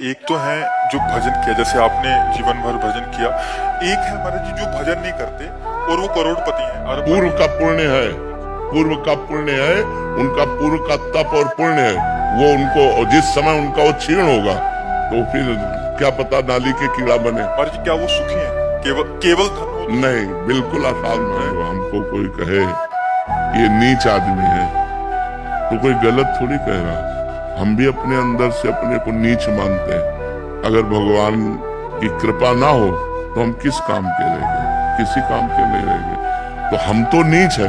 एक तो है जो भजन किया, जैसे आपने जीवन भर भजन किया। एक है महाराज जी जो भजन नहीं करते और वो करोड़पति हैं। पूर्व का पुण्य है, पूर्व का पुण्य है, उनका पूर्व का तप और पुण्य है। वो उनको जिस समय उनका वो क्षीण होगा तो फिर क्या पता नाली के कीड़ा बने। महाराज जी क्या वो सुखी हैं? केवल धन हो? नहीं, बिल्कुल आसान है। हमको कोई कहे ये नीच आदमी है तो कोई गलत थोड़ी कह रहा। हम भी अपने अंदर से अपने को नीच मानते हैं। अगर भगवान की कृपा ना हो तो हम किस काम के रहेंगे? किसी काम के नहीं रहेंगे। तो हम तो नीच है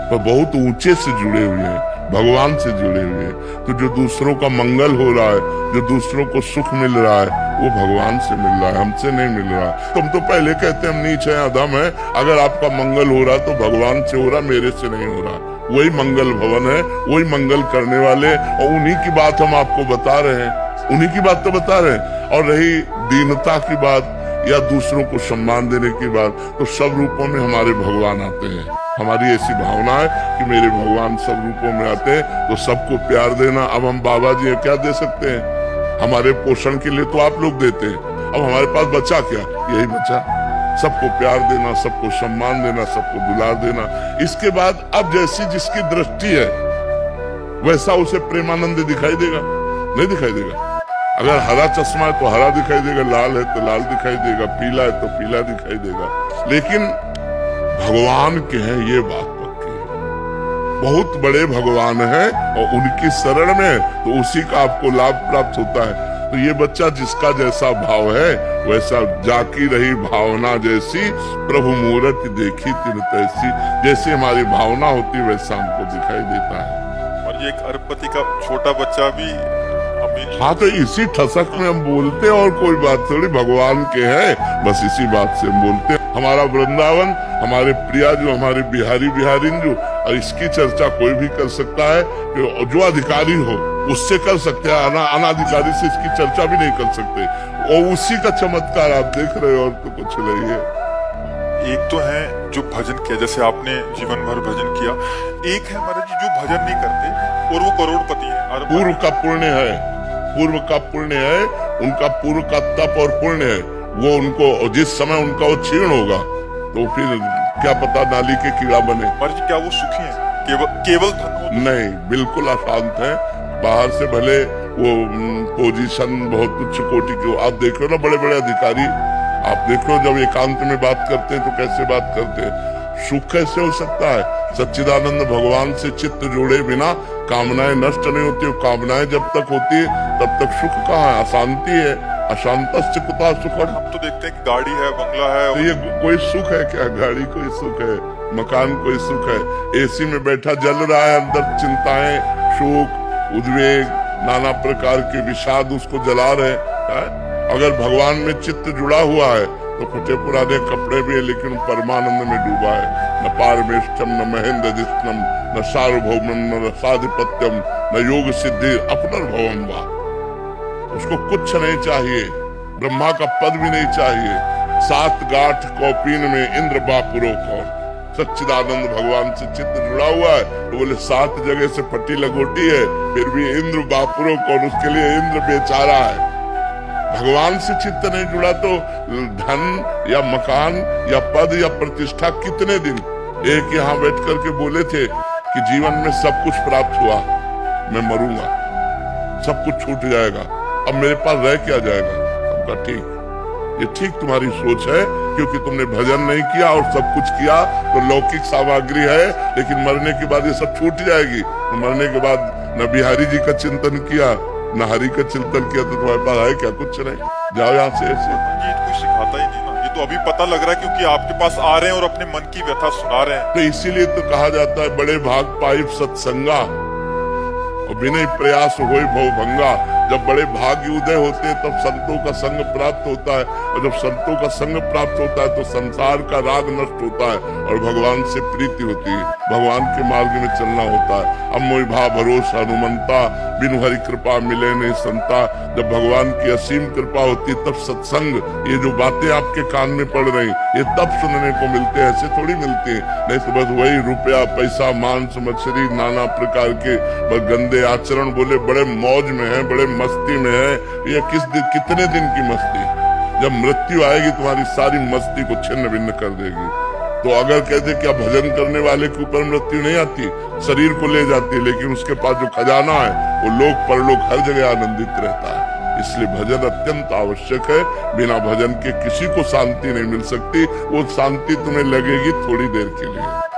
पर बहुत ऊंचे से जुड़े हुए हैं, भगवान से जुड़े हुए हैं। तो जो दूसरों का मंगल हो रहा है, जो दूसरों को सुख मिल रहा है, वो भगवान से मिल रहा है, हमसे नहीं मिल रहा है। तुम तो पहले कहते हम नीच है, अधम है। अगर आपका मंगल हो रहा तो भगवान से हो रहा, मेरे से नहीं हो रहा। वही मंगल भवन है, वही मंगल करने वाले, और उन्हीं की बात हम आपको बता रहे हैं, उन्हीं की बात तो बता रहे हैं। और रही दीनता की बात या दूसरों को सम्मान देने की बात, तो सब रूपों में हमारे भगवान आते हैं। हमारी ऐसी भावना है कि मेरे भगवान सब रूपों में आते हैं, तो सबको प्यार देना। अब हम बाबा जी क्या दे सकते हैं? हमारे पोषण के लिए तो आप लोग देते हैं। अब हमारे पास बचा क्या? यही बचा, सबको प्यार देना, सबको सम्मान देना, सबको दुलार देना। इसके बाद अब जैसी जिसकी दृष्टि है वैसा उसे प्रेमानंद दिखाई देगा, नहीं दिखाई देगा। अगर हरा चश्मा है तो हरा दिखाई देगा, लाल है तो लाल दिखाई देगा, पीला है तो पीला दिखाई देगा। लेकिन भगवान के हैं ये बात पक्की है, बहुत बड़े भगवान हैं और उनकी शरण में तो उसी का आपको लाभ प्राप्त होता है। तो ये बच्चा जिसका जैसा भाव है वैसा जाकी रही भावना जैसी, प्रभु मूरत देखी तिन तैसी। जैसी हमारी भावना होती वैसा हमको दिखाई देता है। और ये एक अरबपति का छोटा बच्चा भी हाँ, तो इसी ठसक में हम बोलते हैं और कोई बात थोड़ी। भगवान के हैं, बस इसी बात से हम बोलते हैं। हमारा वृंदावन, हमारे प्रिया जो हमारे बिहारी बिहारिन जो, और इसकी चर्चा कोई भी कर सकता है कि जो अधिकारी हो उससे कर सकते हैं, अनाधिकारी से इसकी चर्चा भी नहीं कर सकते। और उसी का चमत्कार आप देख रहे हो, और तो कुछ नहीं है। एक तो है जो भजन किया, जैसे आपने जीवन भर भजन किया। एक है महाराज जी जो भजन नहीं करते और वो करोड़पति हैं। पूर्व का पुण्य है, पूर्व का पुण्य है, उनका पूर्व का तप और पुण्य है। वो उनको जिस समय उनका वो क्षीण होगा तो फिर क्या पता नाली के कीड़ा बने। महाराज जी क्या वो सुखी हैं? केवल धन हो? नहीं, बिल्कुल अशांत है। बाहर से भले वो पोजीशन बहुत उच्च कोटि की, आप देख लो ना बड़े बड़े अधिकारी, आप देखो जब एकांत में बात करते हैं तो कैसे बात करते हैं। सुख कैसे हो सकता है? सच्चिदानंद भगवान से चित्त जोड़े बिना कामनाएं नष्ट नहीं होती। कामनाएं जब तक होती है तब तक सुख कहाँ है? अशांति है। अशांतस्य कुतः सुखम। हम तो देखते हैं कि गाड़ी है, बंगला है। तो ये कोई सुख है क्या? गाड़ी कोई सुख है? मकान कोई सुख है? एसी में बैठा जल रहा है, अंदर चिंताएं, शोक, उद्वेग, नाना प्रकार के विषाद उसको जला रहे हैं। अगर भगवान में चित्त जुड़ा हुआ है तो फटे पुराने कपड़े भी है लेकिन परमानंद में डूबा है। न पारमेष्ठम, न महेंद्र जिष्णम, न सार्वभौमम, न रसाधिपत्यम, न योग सिद्धि अपनर्भवम वा। उसको कुछ नहीं चाहिए, ब्रह्मा का पद भी नहीं चाहिए। 7 गांठ कौपीन में इंद्र बापुरो कौन। सच्चिदानंद भगवान से चित्त जुड़ा हुआ है तो बोले 7 जगह से फटी लगोटी है, फिर भी इंद्र बापुरो कौन, उसके लिए इंद्र बेचारा है। भगवान से चित्त नहीं जुड़ा तो धन या मकान या पद या प्रतिष्ठा कितने दिन। एक यहाँ बैठ करके बोले थे कि जीवन में सब कुछ प्राप्त हुआ, मैं मरूंगा, सब कुछ छूट जाएगा, अब मेरे पास रह क्या जाएगा? हमका ठीक, ये ठीक तुम्हारी सोच है, क्योंकि तुमने भजन नहीं किया और सब कुछ किया तो लौकिक सामग्री है, लेकिन मरने के बाद ये सब छूट जाएगी। तो मरने के बाद न बिहारी जी का चिंतन किया, न हरि का चिंतन किया, तो तुम्हारे पास है क्या? कुछ नहीं, जाओ यहाँ से। ऐसे ये तो कोई सिखाता ही नहीं ना, ये तो अभी पता लग रहा है क्योंकि आपके पास आ रहे हैं और अपने मन की व्यथा सुना रहे हैं। तो इसीलिए तो कहा जाता है बड़े भाग पाई सत्संगा और बिना प्रयास होए भव भंगा। जब बड़े भाग्य उदय होते हैं तब संतों का संग प्राप्त होता है, और जब संतों का संग प्राप्त होता है तो संसार का राग नष्ट होता है और भगवान से प्रीति होती है, भगवान के मार्ग में चलना होता है। अब मोहि भा भरोसा हनुमंता, बिनु हरि कृपा मिले नहीं संता। जब भगवान की असीम कृपा होती तब सत्संग, ये जो बातें आपके कान में पड़ रही ये तब सुनने को मिलते हैं, ऐसे थोड़ी मिलते हैं। नहीं तो बस वही रुपया पैसा मांस मछली नाना प्रकार के बस गंदे आचरण, बोले बड़े मौज में है, बड़े मस्ती में है, ये कितने दिन की मस्ती। जब मृत्यु आएगी तुम्हारी सारी मस्ती को छिन्न भिन्न कर देगी। तो अगर कहते क्या भजन करने वाले के ऊपर मृत्यु नहीं आती, शरीर को ले जाती है, लेकिन उसके पास जो खजाना है वो लोक परलोक हर जगह आनंदित रहता है। इसलिए भजन अत्यंत आवश्यक है। बिना भजन के किसी को शांति नहीं मिल सकती। वो शांति तुम्हें लगेगी थोड़ी देर के लिए।